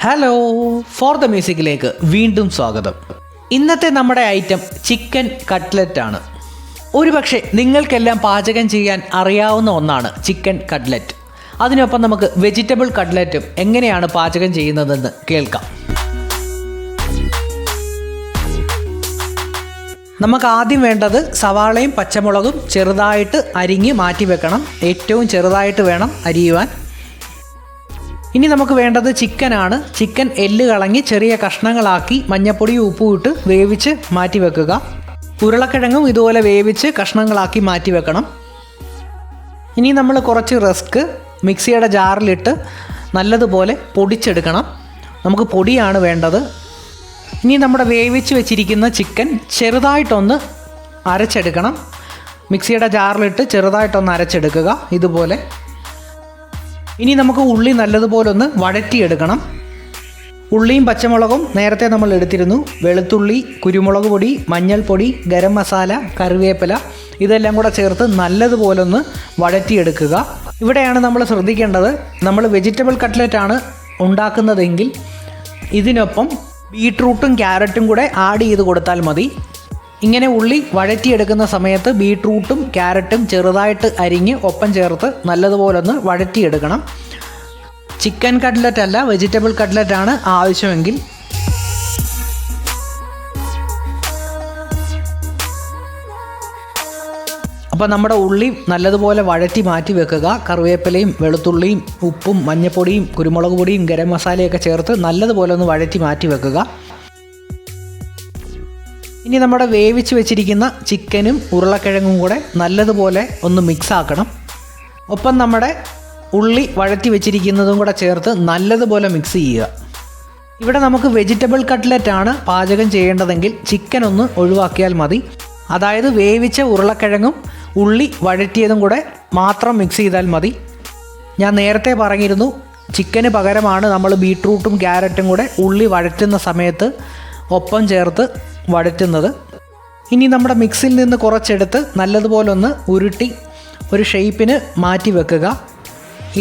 Hello, for the മ്യൂസിക്കിലേക്ക് വീണ്ടും സ്വാഗതം. ഇന്നത്തെ നമ്മുടെ ഐറ്റം ചിക്കൻ കട്ട്ലറ്റ് ആണ്. ഒരുപക്ഷെ നിങ്ങൾക്കെല്ലാം പാചകം ചെയ്യാൻ അറിയാവുന്ന ഒന്നാണ് ചിക്കൻ കട്ട്ലറ്റ്. അതിനൊപ്പം നമുക്ക് വെജിറ്റബിൾ കട്ട്ലറ്റും എങ്ങനെയാണ് പാചകം ചെയ്യുന്നതെന്ന് കേൾക്കാം. നമുക്ക് ആദ്യം വേണ്ടത് സവാളയും പച്ചമുളകും ചെറുതായിട്ട് അരിഞ്ഞ് മാറ്റി വെക്കണം. ഏറ്റവും ചെറുതായിട്ട് വേണം അരിയുവാൻ. ഇനി നമുക്ക് വേണ്ടത് ചിക്കനാണ്. ചിക്കൻ എല്ല് കളഞ്ഞ് ചെറിയ കഷ്ണങ്ങളാക്കി മഞ്ഞപ്പൊടിയും ഉപ്പും ഇട്ട് വേവിച്ച് മാറ്റി വെക്കുക. ഉരുളക്കിഴങ്ങും ഇതുപോലെ വേവിച്ച് കഷ്ണങ്ങളാക്കി മാറ്റി വെക്കണം. ഇനി നമ്മൾ കുറച്ച് റസ്ക് മിക്സിയുടെ ജാറിലിട്ട് നല്ലതുപോലെ പൊടിച്ചെടുക്കണം. നമുക്ക് പൊടിയാണ് വേണ്ടത്. ഇനി നമ്മുടെ വേവിച്ച് വെച്ചിരിക്കുന്ന ചിക്കൻ ചെറുതായിട്ടൊന്ന് അരച്ചെടുക്കണം. മിക്സിയുടെ ജാറിലിട്ട് ചെറുതായിട്ടൊന്ന് അരച്ചെടുക്കുക ഇതുപോലെ. ഇനി നമുക്ക് ഉള്ളി നല്ലതുപോലെ ഒന്ന് വഴറ്റിയെടുക്കണം. ഉള്ളിയും പച്ചമുളകും നേരത്തെ നമ്മൾ എടുത്തിരുന്നു. വെളുത്തുള്ളി, കുരുമുളക് പൊടി, മഞ്ഞൾപ്പൊടി, ഗരം മസാല, കറിവേപ്പില ഇതെല്ലാം കൂടെ ചേർത്ത് നല്ലതുപോലെ ഒന്ന് വഴറ്റിയെടുക്കുക. ഇവിടെയാണ് നമ്മൾ ശ്രദ്ധിക്കേണ്ടത്. നമ്മൾ വെജിറ്റബിൾ കട്ട്ലറ്റാണ് ഉണ്ടാക്കുന്നതെങ്കിൽ ഇതിനൊപ്പം ബീട്രൂട്ടും ക്യാരറ്റും കൂടെ ആഡ് ചെയ്ത് കൊടുത്താൽ മതി. ഇങ്ങനെ ഉള്ളി വഴറ്റിയെടുക്കുന്ന സമയത്ത് ബീട്രൂട്ടും ക്യാരറ്റും ചെറുതായിട്ട് അരിഞ്ഞ് ഒപ്പം ചേർത്ത് നല്ലതുപോലെ ഒന്ന് വഴറ്റിയെടുക്കണം. ചിക്കൻ കട്ട്ലറ്റ് അല്ല, വെജിറ്റബിൾ കട്ട്ലറ്റാണ് ആവശ്യമെങ്കിൽ. അപ്പോൾ നമ്മുടെ ഉള്ളി നല്ലതുപോലെ വഴറ്റി മാറ്റി വെക്കുക. കറിവേപ്പിലയും വെളുത്തുള്ളിയും ഉപ്പും മഞ്ഞൾപ്പൊടിയും കുരുമുളക് പൊടിയും ഗരം മസാലയൊക്കെ ചേർത്ത് നല്ലതുപോലെ ഒന്ന് വഴറ്റി മാറ്റി വെക്കുക. ഇനി നമ്മുടെ വേവിച്ച് വെച്ചിരിക്കുന്ന ചിക്കനും ഉരുളക്കിഴങ്ങും കൂടെ നല്ലതുപോലെ ഒന്ന് മിക്സ് ആക്കണം. ഒപ്പം നമ്മുടെ ഉള്ളി വഴറ്റി വെച്ചിരിക്കുന്നതും കൂടെ ചേർത്ത് നല്ലതുപോലെ മിക്സ് ചെയ്യുക. ഇവിടെ നമുക്ക് വെജിറ്റബിൾ കട്ട്ലറ്റാണ് പാചകം ചെയ്യേണ്ടതെങ്കിൽ ചിക്കൻ ഒന്ന് ഒഴിവാക്കിയാൽ മതി. അതായത് വേവിച്ച ഉരുളക്കിഴങ്ങും ഉള്ളി വഴറ്റിയതും കൂടെ മാത്രം മിക്സ് ചെയ്താൽ മതി. ഞാൻ നേരത്തെ പറഞ്ഞിരുന്നു, ചിക്കന് പകരമാണ് നമ്മൾ ബീട്രൂട്ടും ക്യാരറ്റും കൂടെ ഉള്ളി വഴറ്റുന്ന സമയത്ത് ഒപ്പം ചേർത്ത് വഴറ്റുന്നത്. ഇനി നമ്മുടെ മിക്സിൽ നിന്ന് കുറച്ചെടുത്ത് നല്ലതുപോലെ ഒന്ന് ഉരുട്ടി ഒരു ഷേപ്പിന് മാറ്റി വെക്കുക.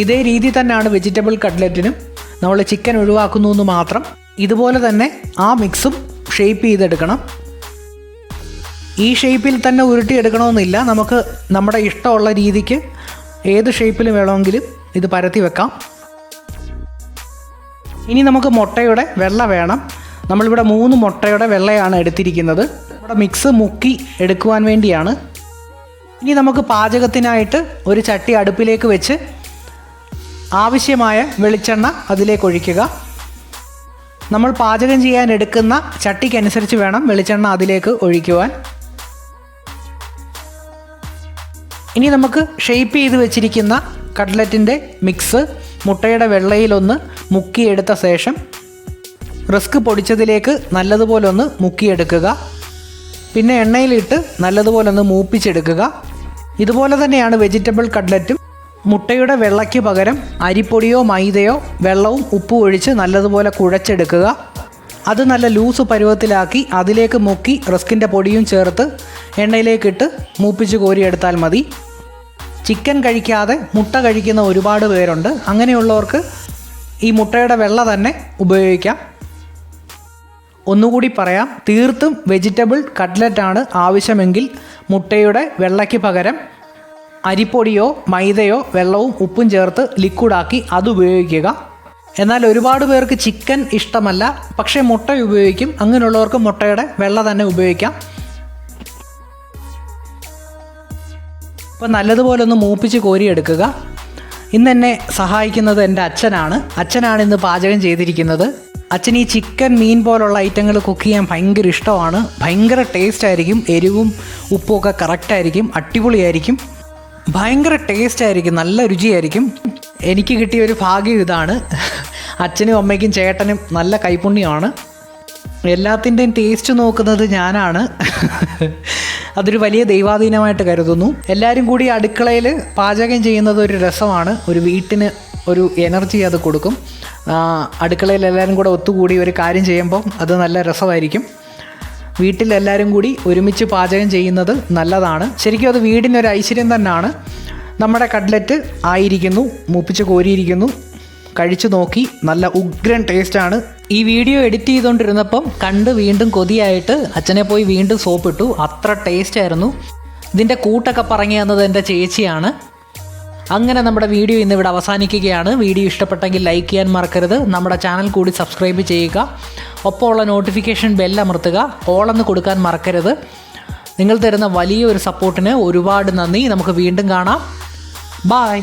ഇതേ രീതി തന്നെയാണ് വെജിറ്റബിൾ കട്ട്ലറ്റിനും. നമ്മൾ ചിക്കൻ ഒഴിവാക്കുന്നു എന്ന് മാത്രം. ഇതുപോലെ തന്നെ ആ മിക്സും ഷേപ്പ് ചെയ്തെടുക്കണം. ഈ ഷേപ്പിൽ തന്നെ ഉരുട്ടിയെടുക്കണമെന്നില്ല. നമുക്ക് നമ്മുടെ ഇഷ്ടമുള്ള രീതിക്ക് ഏത് ഷേപ്പിലും വേണമെങ്കിലും ഇത് പരത്തി വെക്കാം. ഇനി നമുക്ക് മുട്ടയുടെ വെള്ള വേണം. നമ്മളിവിടെ 3 മുട്ടയുടെ വെള്ളയാണ് എടുത്തിരിക്കുന്നത്. നമ്മുടെ മിക്സ് മുക്കി എടുക്കുവാൻ വേണ്ടിയാണ്. ഇനി നമുക്ക് പാചകത്തിനായിട്ട് ഒരു ചട്ടി അടുപ്പിലേക്ക് വെച്ച് ആവശ്യമായ വെളിച്ചെണ്ണ അതിലേക്ക് ഒഴിക്കുക. നമ്മൾ പാചകം ചെയ്യാൻ എടുക്കുന്ന ചട്ടിക്കനുസരിച്ച് വേണം വെളിച്ചെണ്ണ അതിലേക്ക് ഒഴിക്കുവാൻ. ഇനി നമുക്ക് ഷേപ്പ് ചെയ്ത് വെച്ചിരിക്കുന്ന കട്ട്ലറ്റിൻ്റെ മിക്സ് മുട്ടയുടെ വെള്ളയിലൊന്ന് മുക്കിയെടുത്ത ശേഷം റസ്ക് പൊടിച്ചതിലേക്ക് നല്ലതുപോലെ ഒന്ന് മുക്കിയെടുക്കുക. പിന്നെ എണ്ണയിലിട്ട് നല്ലതുപോലെ ഒന്ന് മൂപ്പിച്ചെടുക്കുക. ഇതുപോലെ തന്നെയാണ് വെജിറ്റബിൾ കട്ട്ലറ്റും. മുട്ടയുടെ വെള്ളയ്ക്ക് പകരം അരിപ്പൊടിയോ മൈദയോ വെള്ളവും ഉപ്പും ഒഴിച്ച് നല്ലതുപോലെ കുഴച്ചെടുക്കുക. അത് നല്ല ലൂസ് പരുവത്തിലാക്കി അതിലേക്ക് മുക്കി റസ്കിൻ്റെ പൊടിയും ചേർത്ത് എണ്ണയിലേക്കിട്ട് മൂപ്പിച്ച് കോരിയെടുത്താൽ മതി. ചിക്കൻ കഴിക്കാതെ മുട്ട കഴിക്കുന്ന ഒരുപാട് പേരുണ്ട്. അങ്ങനെയുള്ളവർക്ക് ഈ മുട്ടയുടെ വെള്ള തന്നെ ഉപയോഗിക്കാം. ഒന്നുകൂടി പറയാം, തീർത്തും വെജിറ്റബിൾ കട്ട്ലറ്റാണ് ആവശ്യമെങ്കിൽ മുട്ടയുടെ വെള്ളയ്ക്ക് പകരം അരിപ്പൊടിയോ മൈദയോ വെള്ളവും ഉപ്പും ചേർത്ത് ലിക്വിഡാക്കി അത് ഉപയോഗിക്കുക. എന്നാൽ ഒരുപാട് പേർക്ക് ചിക്കൻ ഇഷ്ടമല്ല, പക്ഷേ മുട്ട ഉപയോഗിക്കും. അങ്ങനെയുള്ളവർക്ക് മുട്ടയുടെ വെള്ള തന്നെ ഉപയോഗിക്കാം. അപ്പോൾ നല്ലതുപോലെ ഒന്ന് മൂപ്പിച്ച് കോരിയെടുക്കുക. ഇന്ന് എന്നെ സഹായിക്കുന്നത് എൻ്റെ അച്ഛനാണ് ഇന്ന് പാചകം ചെയ്തിരിക്കുന്നത്. അച്ഛൻ ഈ ചിക്കൻ, മീൻ പോലുള്ള ഐറ്റങ്ങൾ കുക്ക് ചെയ്യാൻ ഭയങ്കര ഇഷ്ടമാണ്. ഭയങ്കര ടേസ്റ്റ് ആയിരിക്കും. എരിവും ഉപ്പും ഒക്കെ കറക്റ്റായിരിക്കും. അടിപൊളിയായിരിക്കും. ഭയങ്കര ടേസ്റ്റ് ആയിരിക്കും. നല്ല രുചിയായിരിക്കും. എനിക്ക് കിട്ടിയ ഒരു ഭാഗ്യം ഇതാണ്. അച്ഛനും അമ്മയ്ക്കും ചേട്ടനും നല്ല കൈപുണ്യമാണ്. എല്ലാത്തിൻ്റെയും ടേസ്റ്റ് നോക്കുന്നത് ഞാനാണ്. അതൊരു വലിയ ദൈവാധീനമായിട്ട് കരുതുന്നു. എല്ലാവരും കൂടി അടുക്കളയിൽ പാചകം ചെയ്യുന്നത് ഒരു രസമാണ്. ഒരു വീട്ടിന് ഒരു എനർജി അത് കൊടുക്കും. അടുക്കളയിൽ എല്ലാവരും കൂടെ ഒത്തുകൂടി ഒരു കാര്യം ചെയ്യുമ്പം അത് നല്ല രസമായിരിക്കും. വീട്ടിലെല്ലാവരും കൂടി ഒരുമിച്ച് പാചകം ചെയ്യുന്നത് നല്ലതാണ്. ശരിക്കും അത് വീടിനൊരു ഐശ്വര്യം തന്നെയാണ്. നമ്മുടെ കട്ട്ലറ്റ് ആയിരിക്കുന്നു, മൂപ്പിച്ച് കോരിയിരിക്കുന്നു. കഴിച്ചു നോക്കി. നല്ല ഉഗ്രൻ ടേസ്റ്റാണ്. ഈ വീഡിയോ എഡിറ്റ് ചെയ്തുകൊണ്ടിരുന്നപ്പം കണ്ട് വീണ്ടും കൊതിയായിട്ട് അച്ഛനെ പോയി വീണ്ടും സോപ്പിട്ടു. അത്ര ടേസ്റ്റ് ആയിരുന്നു. ഇതിൻ്റെ കൂട്ടൊക്കെ പറഞ്ഞു തന്നത് എൻ്റെ ചേച്ചിയാണ്. അങ്ങനെ നമ്മുടെ വീഡിയോ ഇന്നിവിടെ അവസാനിക്കുകയാണ്. വീഡിയോ ഇഷ്ടപ്പെട്ടെങ്കിൽ ലൈക്ക് ചെയ്യാൻ മറക്കരുത്. നമ്മുടെ ചാനൽ കൂടി സബ്സ്ക്രൈബ് ചെയ്യുക. ഒപ്പമുള്ള നോട്ടിഫിക്കേഷൻ ബെൽ അമർത്തുക. ഓളെന്ന് കൊടുക്കാൻ മറക്കരുത്. നിങ്ങൾ തരുന്ന വലിയൊരു സപ്പോർട്ടിന് ഒരുപാട് നന്ദി. നമുക്ക് വീണ്ടും കാണാം. ബായ്.